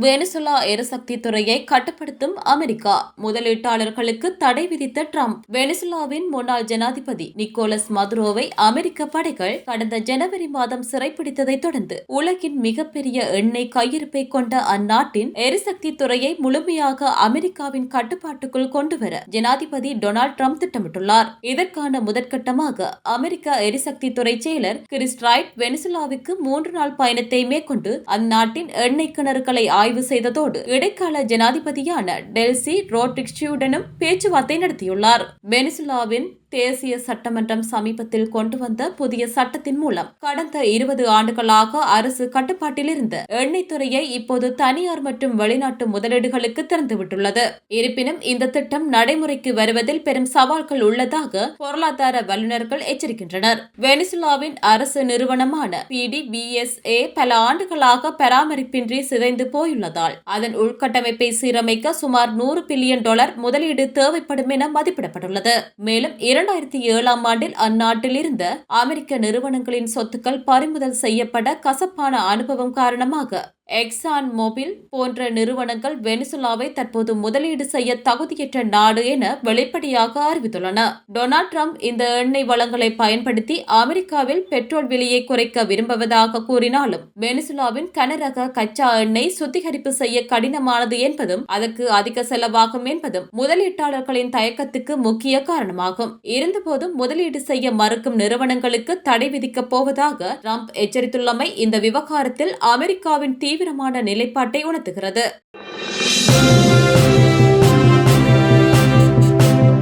Venezuela எரிசக்தி துறையை கட்டுப்படுத்தும் அமெரிக்கா, முதலீட்டாளர்களுக்கு தடை விதித்த டிரம்ப். வெனிசுலாவின் முன்னாள் ஜனாதிபதி நிக்கோலஸ் மதுரோவை அமெரிக்க படைகள் கடந்த ஜனவரி மாதம் சிறைப்பிடித்ததை தொடர்ந்து உலகின் மிகப்பெரிய எண்ணெய் கையிருப்பை கொண்ட அந்நாட்டின் எரிசக்தி துறையை முழுமையாக அமெரிக்காவின் கட்டுப்பாட்டுக்குள் கொண்டுவர ஜனாதிபதி டொனால்டு டிரம்ப் திட்டமிட்டுள்ளார். இதற்கான முதற்கட்டமாக அமெரிக்க எரிசக்தி துறை செயலர் கிறிஸ் ரைட் வெனிசுலாவுக்கு 3 நாள் பயணத்தை மேற்கொண்டு அந்நாட்டின் எண்ணெய் கிணறுகளை ஆய்வு செய்ததோடு இடைக்கால ஜனாதிபதியான டெல்சி ரோட்ரிக்ஸுடனும் பேச்சுவார்த்தை நடத்தியுள்ளார். வெனிசுலாவின் தேசிய சட்டமன்றம் சமீபத்தில் கொண்டு வந்த புதிய சட்டத்தின் மூலம் கடந்த 20 ஆண்டுகளாக அரசு கட்டுப்பாட்டில் இருந்த எண்ணெய் துறையை இப்போது தனியார் மற்றும் வெளிநாட்டு முதலீடுகளுக்கு திறந்துவிட்டுள்ளது. இருப்பினும் இந்த திட்டம் நடைமுறைக்கு வருவதில் பெரும் சவால்கள் உள்ளதாக பொருளாதார வல்லுநர்கள் எச்சரிக்கின்றனர். வெனிசுலாவின் அரசு நிறுவனமான PDVSA பல ஆண்டுகளாக பராமரிப்பின்றி சிதைந்து போயுள்ளதால் அதன் உள்கட்டமைப்பை சீரமைக்க சுமார் $100 பில்லியன் முதலீடு தேவைப்படும் என மதிப்பிடப்பட்டுள்ளது. மேலும் 2007ஆம் ஆண்டில் அந்நாட்டில் இருந்த அமெரிக்க நிறுவனங்களின் சொத்துக்கள் பறிமுதல் செய்யப்பட கசப்பான அனுபவம் காரணமாக எக்ஸான் மொபில் போன்ற நிறுவனங்கள் வெனிசுலாவை தற்போது முதலீடு செய்ய தகுதியற்ற நாடு என வெளிப்படையாக அறிவித்துள்ளன. டொனால்டு டிரம்ப் இந்த எண்ணெய் வளங்களை பயன்படுத்தி அமெரிக்காவில் பெட்ரோல் விலையை குறைக்க விரும்புவதாக கூறினாலும் வெனிசுலாவின் கனரக கச்சா எண்ணெய் சுத்திகரிப்பு செய்ய கடினமானது என்பதும் அதற்கு அதிக செலவாகும் என்பதும் முதலீட்டாளர்களின் தயக்கத்துக்கு முக்கிய காரணமாகும். இருந்தபோதும் முதலீடு செய்ய மறுக்கும் நிறுவனங்களுக்கு தடை விதிக்கப் போவதாக டிரம்ப் எச்சரித்துள்ளமை இந்த விவகாரத்தில் அமெரிக்காவின் தீவிரமான நிலைப்பாட்டை உணர்த்துகிறது.